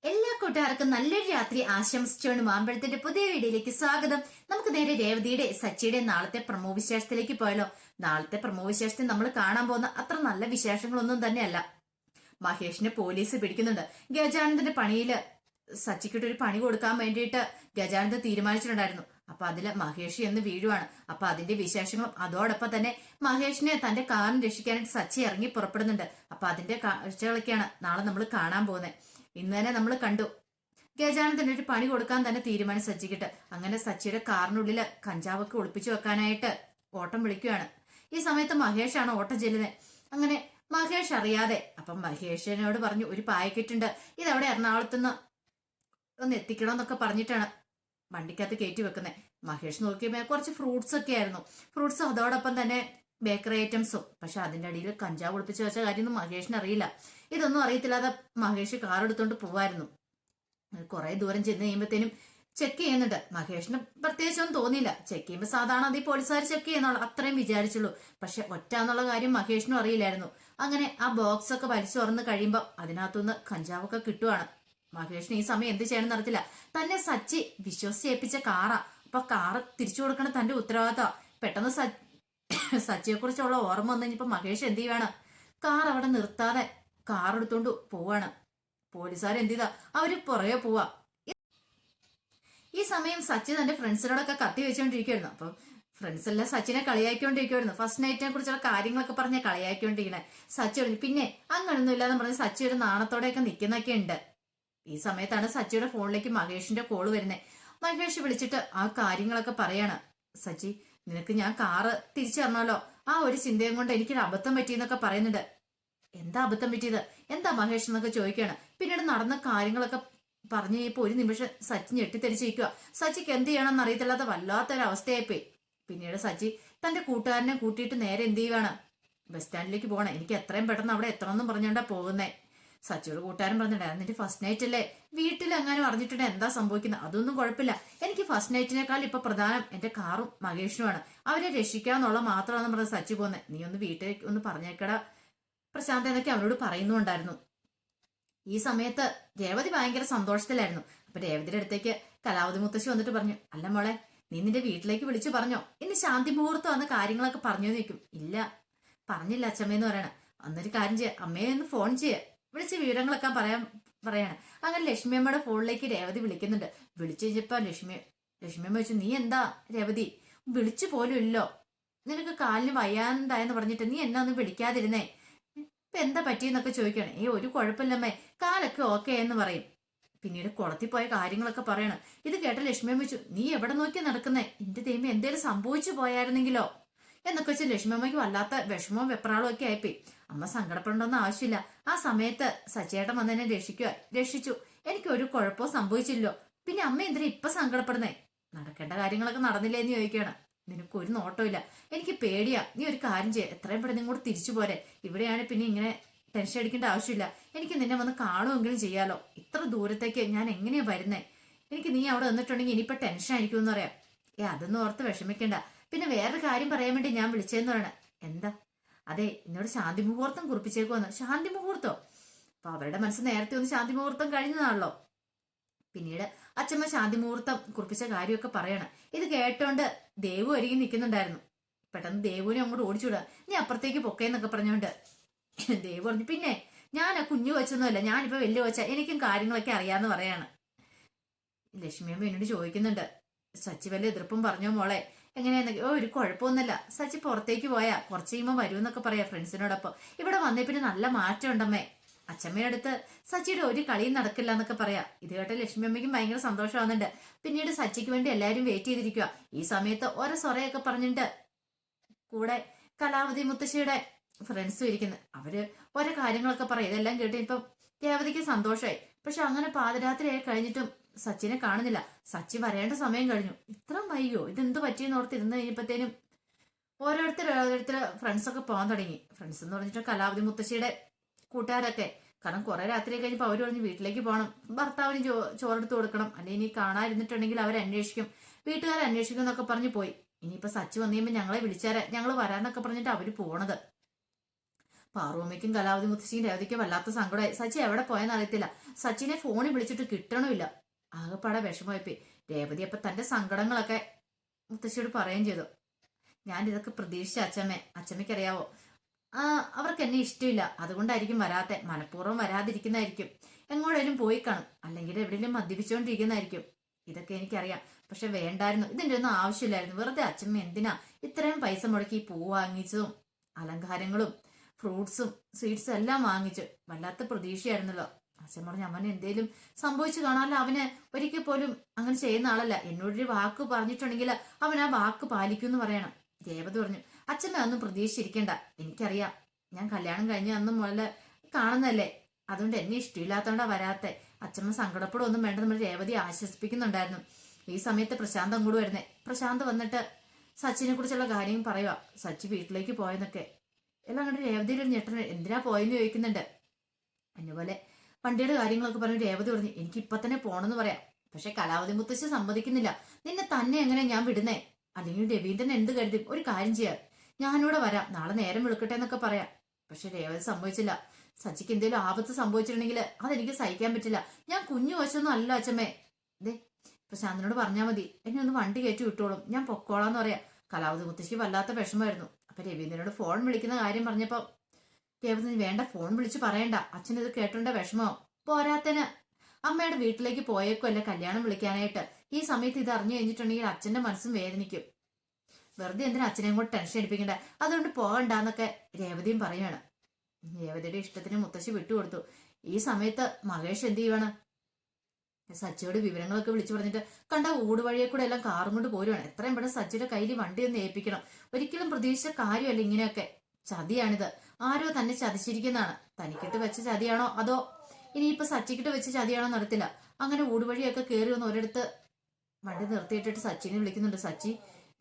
എല്ലാ കൂട്ടുകാർക്കും നല്ലൊരു രാത്രി ആശംസിച്ചുകൊണ്ട് മാമ്പഴത്തിന്റെ പുതിയ വീഡിയോയിലേക്ക് സ്വാഗതം. നമുക്ക് നേരെ രേവതിയുടെ സച്ചിയുടെ നാളത്തെ പ്രമോ വിശേഷത്തിലേക്ക് പോയാലോ. നാളത്തെ പ്രമോ വിശേഷത്തിൽ നമ്മൾ കാണാൻ പോകുന്ന അത്ര നല്ല വിശേഷങ്ങളൊന്നും തന്നെയല്ല. മഹേഷിനെ പോലീസ് പിടിക്കുന്നുണ്ട്. ഗജാനന്ദന്റെ പണിയില് സച്ചിക്കിട്ടൊരു പണി കൊടുക്കാൻ വേണ്ടിയിട്ട് ഗജാനന്ദൻ തീരുമാനിച്ചിട്ടുണ്ടായിരുന്നു. അപ്പൊ അതില് മഹേഷ് എന്ന് വീഴുവാണ്. അപ്പൊ അതിന്റെ വിശേഷങ്ങളും അതോടൊപ്പം തന്നെ മഹേഷിനെ തന്റെ കാറിന് രക്ഷിക്കാനായിട്ട് സച്ചി ഇറങ്ങി പുറപ്പെടുന്നുണ്ട്. അപ്പൊ അതിന്റെ കാഴ്ചകളൊക്കെയാണ് നാളെ നമ്മൾ കാണാൻ പോകുന്നത്. ഇന്ന് തന്നെ നമ്മൾ കണ്ടു ഗജാനന്ദന് ഒരു പണി കൊടുക്കാൻ തന്നെ തീരുമാനം സച്ചിക്കിട്ട്. അങ്ങനെ സച്ചിയുടെ കാറിനുള്ളില് കഞ്ചാവൊക്കെ ഒളിപ്പിച്ചു വെക്കാനായിട്ട് ഓട്ടം വിളിക്കുകയാണ്. ഈ സമയത്ത് മഹേഷാണ് ഓട്ടം ചെല്ലുന്നത്. അങ്ങനെ മഹേഷ് അറിയാതെ അപ്പം മഹേഷിനോട് പറഞ്ഞു, ഒരു പാക്കറ്റ് ഉണ്ട്, ഇതവിടെ എറണാകുളത്തുനിന്ന് ഒന്ന് എത്തിക്കണമെന്നൊക്കെ പറഞ്ഞിട്ടാണ് വണ്ടിക്കകത്ത് കയറ്റി വെക്കുന്നത്. മഹേഷ് നോക്കിയപ്പോ കുറച്ച് ഫ്രൂട്ട്സ് ഒക്കെ ആയിരുന്നു. ഫ്രൂട്ട്സും അതോടൊപ്പം തന്നെ ബേക്കറി ഐറ്റംസും. പക്ഷെ അതിന്റെ അടിയിൽ കഞ്ചാവ് ഒളിപ്പിച്ച് വെച്ച കാര്യമൊന്നും മഹേഷിന് അറിയില്ല. ഇതൊന്നും അറിയത്തില്ലാതെ മഹേഷ് കാർ എടുത്തോണ്ട് പോവായിരുന്നു. കുറെ ദൂരം ചെന്ന് കഴിയുമ്പോഴത്തേനും ചെക്ക് ചെയ്യുന്നുണ്ട്. മഹേഷിന് പ്രത്യേകിച്ചൊന്നും തോന്നിയില്ല. ചെക്ക് ചെയ്യുമ്പോൾ സാധാരണ അത് ഈ പോലീസുകാർ ചെക്ക് ചെയ്യുന്നുള്ള അത്രയും വിചാരിച്ചുള്ളൂ. പക്ഷെ ഒറ്റ എന്നുള്ള കാര്യം മഹേഷിനും അറിയില്ലായിരുന്നു. അങ്ങനെ ആ ബോക്സ് ഒക്കെ വലിച്ചു തുറന്ന് കഴിയുമ്പോൾ അതിനകത്തുനിന്ന് കഞ്ചാവൊക്കെ കിട്ടുവാണ്. മഹേഷിന് ഈ സമയം എന്ത് ചെയ്യണമെന്ന് അറിയത്തില്ല. തന്നെ സച്ചി വിശ്വസിച്ചേൽപ്പിച്ച കാറാ. അപ്പൊ കാറ് തിരിച്ചു കൊടുക്കണ തന്റെ ഉത്തരവാദിത്തമാ. പെട്ടെന്ന് സച്ചിയെ കുറിച്ചുള്ള ഓർമ്മ വന്നു കഴിഞ്ഞപ്പോ മഹേഷ് എന്ത് ചെയ്യുവാണ്, കാർ അവിടെ നിർത്താതെ കാർ എടുത്തോണ്ട് പോവാണ്. പോലീസുകാർ എന്ത് ചെയ്താ, അവര് പുറകെ പോവാ. ഈ സമയം സച്ചി തന്റെ ഫ്രണ്ട്സിനോടൊക്കെ കത്തി വെച്ചോണ്ടിരിക്കുവായിരുന്നു. അപ്പം ഫ്രണ്ട്സ് എല്ലാം സച്ചിനെ കളിയാക്കിക്കൊണ്ടിരിക്കുവായിരുന്നു. ഫസ്റ്റ് നൈറ്റിനെ കുറിച്ചുള്ള കാര്യങ്ങളൊക്കെ പറഞ്ഞ് കളിയാക്കിക്കൊണ്ടിരിക്കണേ. സച്ചി പറഞ്ഞു, പിന്നെ അങ്ങനൊന്നും ഇല്ലാന്ന് പറഞ്ഞ് സച്ചി ഒരു നാണത്തോടെയൊക്കെ നിൽക്കുന്നൊക്കെ ഉണ്ട്. ഈ സമയത്താണ് സച്ചിയുടെ ഫോണിലേക്ക് മഹേഷിന്റെ കോള് വരുന്നത്. മഹേഷ് വിളിച്ചിട്ട് ആ കാര്യങ്ങളൊക്കെ പറയാണ്. സച്ചി, നിനക്ക് ഞാൻ കാറ് തിരിച്ചു തരണമല്ലോ, ആ ഒരു ചിന്തയും കൊണ്ട് എനിക്കൊരു അബദ്ധം പറ്റിയെന്നൊക്കെ പറയുന്നുണ്ട്. എന്താ അബദ്ധം പറ്റിയത്, എന്താ മഹേഷ് എന്നൊക്കെ ചോദിക്കുകയാണ്. പിന്നീട് നടന്ന കാര്യങ്ങളൊക്കെ പറഞ്ഞു കഴിഞ്ഞപ്പോ ഒരു നിമിഷം സച്ചി ഞെട്ടിത്തെരിച്ചിരിക്കുക. സച്ചിക്ക് എന്ത് ചെയ്യണമെന്ന് അറിയത്തില്ലാത്ത വല്ലാത്തൊരവസ്ഥയായിപ്പോയി. പിന്നീട് സച്ചി തന്റെ കൂട്ടുകാരനെ കൂട്ടിയിട്ട് നേരെ എന്ത് ചെയ്യുവാണ്, ബസ് സ്റ്റാൻഡിലേക്ക് പോകണം. എനിക്ക് എത്രയും പെട്ടെന്ന് അവിടെ എത്തണമെന്നും പറഞ്ഞോണ്ടാ പോകുന്നേ. സച്ചിയുടെ കൂട്ടുകാരൻ പറഞ്ഞിട്ടുണ്ടായിരുന്നു, നിന്റെ ഫസ്റ്റ് നൈറ്റ് അല്ലേ, വീട്ടിൽ എങ്ങാനും അറിഞ്ഞിട്ടുണ്ട് എന്താ സംഭവിക്കുന്നത്, അതൊന്നും കുഴപ്പമില്ല, എനിക്ക് ഫസ്റ്റ് നൈറ്റിനേക്കാൾ ഇപ്പൊ പ്രധാനം എന്റെ കാറും മഹേഷനുമാണ്, അവരെ രക്ഷിക്കാന്നുള്ള മാത്രമാണെന്ന് പറഞ്ഞ് സച്ചി പോകുന്നത്. നീ ഒന്ന് വീട്ടിലേക്ക് ഒന്ന് പറഞ്ഞേക്കടാ പ്രശാന്ത് എന്നൊക്കെ അവനോട് പറയുന്നുണ്ടായിരുന്നു. ഈ സമയത്ത് രേവതി ഭയങ്കര സന്തോഷത്തിലായിരുന്നു. അപ്പൊ രേവതിയുടെ അടുത്തേക്ക് കലാവതി മുത്തശ്ശി വന്നിട്ട് പറഞ്ഞു, അല്ല മോളെ, നീ നിന്റെ വീട്ടിലേക്ക് വിളിച്ചു പറഞ്ഞോ, ഇന്ന് ശാന്തി മുഹൂർത്തം വന്ന കാര്യങ്ങളൊക്കെ പറഞ്ഞു നിൽക്കും. ഇല്ല, പറഞ്ഞില്ല അച്ഛമ്മയെന്ന് പറയണ. അന്നൊരു കാര്യം ചെയ്യ, അമ്മയെ ഒന്ന് ഫോൺ ചെയ്യ, വിളിച്ച് വിവരങ്ങളൊക്കെ പറയാണ്. അങ്ങനെ ലക്ഷ്മിയമ്മയുടെ ഫോണിലേക്ക് രേവതി വിളിക്കുന്നുണ്ട്. വിളിച്ചു കഴിഞ്ഞപ്പോ ലക്ഷ്മിയമ്മ ചോദിച്ചു, നീ എന്താ രേവതി, വിളിച്ചു പോലും ഇല്ലോ, നിനക്ക് കാലിന് വയ്യാണ്ടായെന്ന് പറഞ്ഞിട്ട് നീ എന്നാ ഒന്നും വിളിക്കാതിരുന്നേ, ഇപ്പൊ എന്താ പറ്റിയെന്നൊക്കെ ചോദിക്കുകയാണ്. ഒരു കുഴപ്പമില്ലമ്മേ, കാലൊക്കെ ഓക്കെ എന്ന് പറയും. പിന്നീട് കുളത്തിൽ പോയ കാര്യങ്ങളൊക്കെ പറയണം. ഇത് കേട്ട ലക്ഷ്മിയമ്മ ചോദിച്ചു, നീ എവിടെ നോക്കി നടക്കുന്നേ, എന്റെ ദൈവം എന്തേലും സംഭവിച്ചു പോയായിരുന്നെങ്കിലോ എന്നൊക്കെ വെച്ച് ലക്ഷ്മിയമ്മയ്ക്ക് വല്ലാത്ത വിഷമവും വെപ്രാളവും ഒക്കെ ആയിപ്പോയി. അമ്മ സങ്കടപ്പെടേണ്ടെന്ന് ആവശ്യമില്ല, ആ സമയത്ത് സച്ചേട്ടൻ വന്നെന്നെ രക്ഷിച്ചു, എനിക്ക് ഒരു കുഴപ്പവും സംഭവിച്ചില്ലോ, പിന്നെ അമ്മ എന്തിനാ ഇപ്പൊ സങ്കടപ്പെടുന്നേ, നടക്കേണ്ട കാര്യങ്ങളൊക്കെ നടന്നില്ലേ എന്ന് ചോദിക്കുകയാണ്. നിനക്ക് ഒരു നോട്ടമില്ല, എനിക്ക് പേടിയാ, നീ ഒരു കാര്യം ചെയ്യ, എത്രയും പെട്ടെന്ന് ഇങ്ങോട്ട് തിരിച്ചു പോരെ, ഇവിടെയാണ് പിന്നെ ഇങ്ങനെ ടെൻഷൻ അടിക്കേണ്ട ആവശ്യമില്ല, എനിക്ക് നിന്നെ വന്ന് കാണുമെങ്കിലും ചെയ്യാലോ, ഇത്ര ദൂരത്തേക്ക് ഞാൻ എങ്ങനെയാ വരുന്നേ, എനിക്ക് നീ അവിടെ വന്നിട്ടുണ്ടെങ്കിൽ ഇനിയിപ്പോ ടെൻഷൻ ആയിരിക്കും എന്ന് പറയാം. അതൊന്നും ഓർത്ത് വിഷമിക്കണ്ട, പിന്നെ വേറൊരു കാര്യം പറയാൻ വേണ്ടി ഞാൻ വിളിച്ചതെന്ന് പറയണേ. എന്താ, അതെ, എന്നോട് ശാന്തി മുഹൂർത്തം കുറിപ്പിച്ചേക്കുവന്ന്. ശാന്തി മുഹൂർത്തോ, അപ്പൊ അവരുടെ മനസ്സ് നേരത്തെ ഒന്ന് ശാന്തി മുഹൂർത്തം കഴിഞ്ഞതാണല്ലോ. പിന്നീട് അച്ഛമ്മ ശാന്തി മുഹൂർത്തം കുറിപ്പിച്ച കാര്യമൊക്കെ പറയണം. ഇത് കേട്ടോണ്ട് ദേവു ഒരുങ്ങി നിൽക്കുന്നുണ്ടായിരുന്നു. പെട്ടെന്ന് ദേവുവിനെ അങ്ങോട്ട് ഓടിച്ചുവിടുക, നീ അപ്പുറത്തേക്ക് പൊക്കേന്നൊക്കെ പറഞ്ഞോണ്ട് ദേവു പറഞ്ഞു, പിന്നെ ഞാൻ ആ കുഞ്ഞു കൊച്ചൊന്നുമല്ല, ഞാനിപ്പോ വലിയ കൊച്ച, എനിക്കും കാര്യങ്ങളൊക്കെ അറിയാന്ന് പറയാണ്. ലക്ഷ്മിയമ്മ എന്നോട് ചോദിക്കുന്നുണ്ട്, സച്ചി വല്ല എതിർപ്പും പറഞ്ഞോ മോളെ, എങ്ങനെയാന്നൊക്കെ. ഒരു കുഴപ്പമൊന്നുമില്ല, സച്ചി പുറത്തേക്ക് പോയാ കുറച്ച് കഴിയുമ്പോൾ വരുമെന്നൊക്കെ പറയാ ഫ്രണ്ട്സിനോടൊപ്പം. ഇവിടെ വന്നേ പിന്നെ നല്ല മാറ്റം ഉണ്ടമ്മേ, അച്ഛമ്മയുടെ അടുത്ത് സച്ചിയുടെ ഒരു കളിയും നടക്കില്ല എന്നൊക്കെ പറയാ. ഇത് കേട്ട ലക്ഷ്മി അമ്മയ്ക്കും ഭയങ്കര സന്തോഷമാവുന്നുണ്ട്. പിന്നീട് സച്ചിക്ക് വേണ്ടി എല്ലാരും വെയിറ്റ് ചെയ്തിരിക്കുക. ഈ സമയത്ത് ഓരോ സൊറയൊക്കെ പറഞ്ഞിട്ട് കൂടെ കലാവതി മുത്തശ്ശിയുടെ ഫ്രണ്ട്സും ഇരിക്കുന്നു. അവര് ഓരോ കാര്യങ്ങളൊക്കെ പറയും. ഇതെല്ലാം കേട്ട് ഇപ്പം രേവതിക്ക് സന്തോഷമായി. പക്ഷെ അങ്ങനെ പാതിരാത്രിയായി കഴിഞ്ഞിട്ടും സച്ചിനെ കാണുന്നില്ല. സച്ചി വരേണ്ട സമയം കഴിഞ്ഞു, ഇത്ര വൈകിയോ, ഇതെന്ത് പറ്റിയെന്ന് ഓർത്തിരുന്ന് കഴിഞ്ഞപ്പോഴത്തേനും ഓരോരുത്തർ ഫ്രണ്ട്സൊക്കെ പോകാൻ തുടങ്ങി. ഫ്രണ്ട്സ് എന്ന് പറഞ്ഞിട്ട് കലാവതി മുത്തശ്ശിയുടെ കൂട്ടുകാരൊക്കെ. കാരണം കുറെ രാത്രി കഴിഞ്ഞപ്പോൾ അവർ പറഞ്ഞ് വീട്ടിലേക്ക് പോകണം, ഭർത്താവിന് ചോറെടുത്ത് കൊടുക്കണം, അല്ലെങ്കിൽ ഇനി കാണാതിരുന്നിട്ടുണ്ടെങ്കിൽ അവരന്വേഷിക്കും, വീട്ടുകാരന്വേഷിക്കും എന്നൊക്കെ പറഞ്ഞ് പോയി. ഇനിയിപ്പോ സച്ചി വന്നു കഴിയുമ്പോൾ ഞങ്ങളെ വിളിച്ചാരെ, ഞങ്ങൾ വരാന്നൊക്കെ പറഞ്ഞിട്ട് അവര് പോണത്. പാറൂമ്മയ്ക്കും കലാവതി മുത്തശ്ശിക്കും രേവതിക്കും വല്ലാത്ത സങ്കടമായി. സച്ചി എവിടെ പോയെന്ന് അറിയത്തില്ല. സച്ചിനെ ഫോണിൽ വിളിച്ചിട്ട് കിട്ടണമില്ല. ആകെപ്പാടെ വിഷമമായിപ്പോയി. രേവതി അപ്പൊ തന്റെ സങ്കടങ്ങളൊക്കെ മുത്തശ്ശിയോട് പറയുകയും ചെയ്തു. ഞാൻ ഇതൊക്കെ പ്രതീക്ഷിച്ച അച്ചമ്മയ്ക്കറിയാവോ, അവർക്ക് എന്നെ ഇഷ്ടമില്ല, അതുകൊണ്ടായിരിക്കും വരാത്തെ. മനഃപൂർവ്വം വരാതിരിക്കുന്നതായിരിക്കും. എങ്ങോട്ടേലും പോയി കാണും, അല്ലെങ്കിൽ എവിടെയെങ്കിലും മദ്യപിച്ചുകൊണ്ടിരിക്കുന്നതായിരിക്കും. ഇതൊക്കെ എനിക്കറിയാം. പക്ഷെ വേണ്ടായിരുന്നു, ഇതിന്റെ ഒന്നും ആവശ്യമില്ലായിരുന്നു. വെറുതെ അച്ചമ്മ എന്തിനാ ഇത്രയും പൈസ മുടക്കി പൂ വാങ്ങിച്ചതും അലങ്കാരങ്ങളും ഫ്രൂട്ട്സും സ്വീറ്റ്സും എല്ലാം വാങ്ങിച്ചു. വല്ലാത്ത പ്രതീക്ഷയായിരുന്നല്ലോ. അച്ഛൻ പറഞ്ഞു, അവന് എന്തേലും സംഭവിച്ചു കാണാമല്ലോ. അവന് ഒരിക്കൽ പോലും അങ്ങനെ ചെയ്യുന്ന ആളല്ല. എന്നോടൊരു വാക്ക് പറഞ്ഞിട്ടുണ്ടെങ്കിൽ അവൻ ആ വാക്ക് പാലിക്കും എന്ന് പറയണം. രേവതി പറഞ്ഞു, അച്ഛമ്മ ഒന്നും പ്രതീക്ഷിച്ചിരിക്കണ്ട. എനിക്കറിയാം, ഞാൻ കല്യാണം കഴിഞ്ഞ അന്ന് മുതൽ കാണുന്നല്ലേ, അതുകൊണ്ട് എന്നെ ഇഷ്ടമില്ലാത്തോണ്ടാ വരാത്തെ. അച്ഛമ്മ സങ്കടപ്പെടുമൊന്നും വേണ്ട, നമ്മൾ രേവതി ആശ്വസിപ്പിക്കുന്നുണ്ടായിരുന്നു. ഈ സമയത്ത് പ്രശാന്ത് അങ്ങോട്ട് വരുന്നേ. പ്രശാന്ത് വന്നിട്ട് സച്ചിനെ കുറിച്ചുള്ള കാര്യം പറയുക. സച്ചി വീട്ടിലേക്ക് പോയെന്നൊക്കെ എല്ലാം കണ്ട് രേവതിയുടെ ഞെട്ടന്. എന്തിനാ പോയെന്ന് ചോദിക്കുന്നുണ്ട്. എന്നുപോലെ വണ്ടിയുടെ കാര്യങ്ങളൊക്കെ പറഞ്ഞു. രേവതി പറഞ്ഞു, എനിക്ക് ഇപ്പൊ തന്നെ പോണെന്ന് പറയാം. പക്ഷെ കലാവതി മുത്തശ്ശി സമ്മതിക്കുന്നില്ല. നിന്നെ തന്നെ എങ്ങനെ ഞാൻ വിടുന്നേ? അല്ലെങ്കിൽ രവീന്ദ്രൻ എന്ത് കരുതും? ഒരു കാര്യം ചെയ്യാം, ഞാനിവിടെ വരാം, നാളെ നേരം വെളുക്കട്ടെ എന്നൊക്കെ പറയാം. പക്ഷെ രേവതി സമ്മതിച്ചില്ല. സച്ചിക്ക് എന്തെങ്കിലും ആപത്ത് സംഭവിച്ചിട്ടുണ്ടെങ്കിൽ അതെനിക്ക് സഹിക്കാൻ പറ്റില്ല. ഞാൻ കുഞ്ഞു വശമൊന്നും അല്ല അച്ഛമ്മേ. ദേ പ്രശാന്തിനോട് പറഞ്ഞാൽ മതി, എന്നെ ഒന്ന് വണ്ടി കയറ്റി വിട്ടോളും, ഞാൻ പൊക്കോളാന്ന് പറയാം. കലാവതി മുത്തശ്ശിക്ക് വല്ലാത്ത വിഷമമായിരുന്നു. അപ്പൊ രവീന്ദ്രനോട് ഫോൺ വിളിക്കുന്ന കാര്യം പറഞ്ഞപ്പോ രേവതി, വേണ്ട, ഫോൺ വിളിച്ച് പറയണ്ട, അച്ഛൻ ഇത് കേട്ടോണ്ട വിഷമോ. പോരാത്തന് അമ്മയുടെ വീട്ടിലേക്ക് പോയേക്കുമല്ല കല്യാണം വിളിക്കാനായിട്ട്. ഈ സമയത്ത് ഇത് അറിഞ്ഞു കഴിഞ്ഞിട്ടുണ്ടെങ്കിൽ അച്ഛന്റെ മനസ്സും വേദനിക്കും. വെറുതെ എന്തിനാ അച്ഛനെയും കൂടെ ടെൻഷൻ അടിപ്പിക്കണ്ട, അതുകൊണ്ട് പോകണ്ടെന്നൊക്കെ രേവതിയും പറയുവാണ്. രേവതിയുടെ ഇഷ്ടത്തിന് മുത്തശ്ശി വിട്ടുകൊടുത്തു. ഈ സമയത്ത് മഹേഷ് എന്ത് ചെയ്യുവാണ്? സച്ചിയോട് വിവരങ്ങളൊക്കെ വിളിച്ചു പറഞ്ഞിട്ട് കണ്ട ഊടുവഴിയെ കൂടെ എല്ലാം കാറും കൊണ്ട് പോരുവാണ്. എത്രയും പെട്ടെന്ന് സച്ചിയുടെ കയ്യിൽ വണ്ടി ഒന്ന് ഏൽപ്പിക്കണം. ഒരിക്കലും പ്രതീക്ഷിച്ച കാര്യമല്ല ഇങ്ങനെയൊക്കെ. ചതിയാണിത്. ആരോ തന്നെ ചതിച്ചിരിക്കുന്നതാണ്. തനിക്കിട്ട് വെച്ച ചതിയാണോ അതോ ഇനിയിപ്പോ സച്ചിക്കിട്ട് വെച്ച ചതിയാണോ നടത്തില്ല. അങ്ങനെ ഊടുവഴിയൊക്കെ കയറി വന്ന് ഒരിടത്ത് വണ്ടി നിർത്തിയിട്ടിട്ട് സച്ചിനെ വിളിക്കുന്നുണ്ട്. സച്ചി,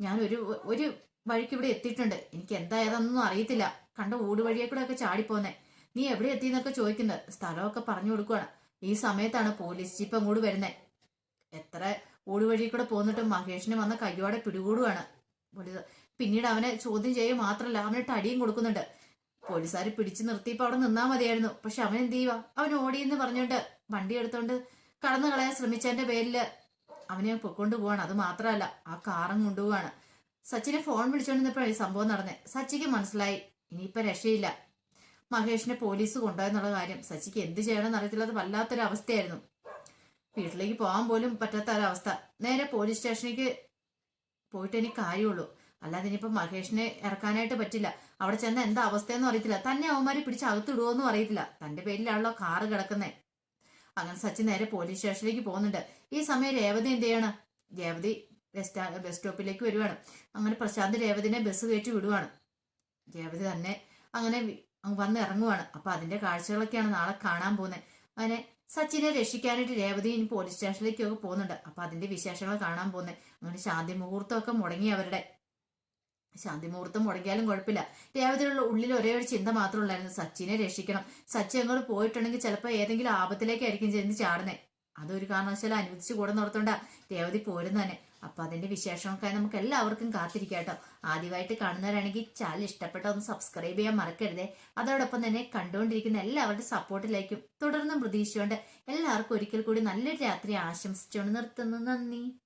ഞാൻ ഒരു വഴിക്ക് ഇവിടെ എത്തിയിട്ടുണ്ട്. എനിക്ക് എന്തായതൊന്നും അറിയത്തില്ല. കണ്ട ഊടുവഴിയെ കൂടെ ഒക്കെ ചാടിപ്പോന്നെ. നീ എവിടെ എത്തിയെന്നൊക്കെ ചോദിക്കുന്നത്. സ്ഥലമൊക്കെ പറഞ്ഞു കൊടുക്കുവാണ്. ഈ സമയത്താണ് പോലീസ് ജീപ്പ് അങ്ങോട്ട് വരുന്നത്. എത്ര ഊടുവഴി കൂടെ പോന്നിട്ടും മഹേഷിനെ വന്ന കയ്യോടെ പിടികൂടുവാണ് പോലീസ്. പിന്നീട് അവനെ ചോദ്യം ചെയ്യുക മാത്രമല്ല, അവന് അടിയും കൊടുക്കുന്നുണ്ട്. പോലീസുകാർ പിടിച്ചു നിർത്തിയപ്പോ അവിടെ നിന്നാ മതിയായിരുന്നു. പക്ഷെ അവൻ എന്ത് ചെയ്യുക, അവൻ ഓടിയെന്ന് പറഞ്ഞോണ്ട് വണ്ടി എടുത്തോണ്ട് കടന്നു കളയാൻ ശ്രമിച്ചതിന്റെ പേരില് അവനെ പൊക്കൊണ്ട് പോവാണ്. അത് മാത്രമല്ല, ആ കാറും കൊണ്ടുപോവാണ്. സച്ചിനെ ഫോൺ വിളിച്ചോണ്ടിരുന്നപ്പോഴാണ് ഈ സംഭവം നടന്നേ. സച്ചിക്ക് മനസ്സിലായി ഇനിയിപ്പൊ രക്ഷയില്ല, മഹേഷിനെ പോലീസ് കൊണ്ടുപോയെന്നുള്ള കാര്യം. സച്ചിക്ക് എന്ത് ചെയ്യണമെന്ന് അറിയത്തില്ല. അത് വല്ലാത്തൊരു അവസ്ഥയായിരുന്നു. വീട്ടിലേക്ക് പോകാൻ പോലും പറ്റാത്ത ഒരവസ്ഥ. നേരെ പോലീസ് സ്റ്റേഷനിലേക്ക് പോയിട്ട് എനിക്ക് കാര്യമുള്ളൂ, അല്ലാതെ ഇനിയിപ്പോ മഹേഷിനെ ഇറക്കാനായിട്ട് പറ്റില്ല. അവിടെ ചെന്ന എന്താ അവസ്ഥയെന്നും അറിയത്തില്ല. തന്നെ അവന്മാരെ പിടിച്ച് അകത്തിടുവോന്നും അറിയത്തില്ല. തന്റെ പേരിലാണല്ലോ കാറ് കിടക്കുന്നേ. അങ്ങനെ സച്ചിൻ നേരെ പോലീസ് സ്റ്റേഷനിലേക്ക് പോകുന്നുണ്ട്. ഈ സമയം രേവതി എന്ത് ചെയ്യണം? രേവതി ബസ് സ്റ്റോപ്പിലേക്ക് വരുവാണ്. അങ്ങനെ പ്രശാന്ത് രേവതിനെ ബസ് കയറ്റി വിടുവാണ്. രേവതി തന്നെ അങ്ങനെ വന്ന് ഇറങ്ങുവാണ്. അപ്പൊ അതിന്റെ കാഴ്ചകളൊക്കെയാണ് നാളെ കാണാൻ പോകുന്നത്. അങ്ങനെ സച്ചിനെ രക്ഷിക്കാനായിട്ട് രേവതി ഇനി പോലീസ് സ്റ്റേഷനിലേക്കൊക്കെ പോകുന്നുണ്ട്. അപ്പൊ അതിന്റെ വിശേഷങ്ങൾ കാണാൻ പോകുന്നത്. അങ്ങനെ ശാന്തി മുഹൂർത്തമൊക്കെ മുടങ്ങി. അവരുടെ ശാന്തി മുഹൂർത്തം മുടങ്ങിയാലും കുഴപ്പമില്ല. രേവതിയുടെ ഉള്ളിൽ ഒരേ ഒരു ചിന്ത മാത്രമേ ഉള്ളായിരുന്നു, സച്ചിനെ രക്ഷിക്കണം. സച്ചി അങ്ങോട്ട് പോയിട്ടുണ്ടെങ്കിൽ ചിലപ്പോൾ ഏതെങ്കിലും ആപത്തിലേക്കായിരിക്കും ചെന്ന് ചാടുന്നേ. അതൊരു കാരണവശാലും അനുവദിച്ചു കൂടെ നിർത്തോണ്ട രേവതി പോരുന്ന തന്നെ. അപ്പൊ അതിന്റെ വിശേഷമൊക്കെ നമുക്ക് എല്ലാവർക്കും കാത്തിരിക്കാം കേട്ടോ. ആദ്യമായിട്ട് കാണുന്നവരാണെങ്കിൽ ചാനൽ ഇഷ്ടപ്പെട്ട ഒന്ന് സബ്സ്ക്രൈബ് ചെയ്യാൻ മറക്കരുതേ. അതോടൊപ്പം തന്നെ കണ്ടുകൊണ്ടിരിക്കുന്ന എല്ലാവരുടെ സപ്പോർട്ടിലേക്കും തുടർന്നും പ്രതീക്ഷിച്ചുകൊണ്ട് എല്ലാവർക്കും ഒരിക്കൽ കൂടി നല്ലൊരു രാത്രി ആശംസിച്ചുകൊണ്ട് നിർത്തുന്നു. നന്ദി.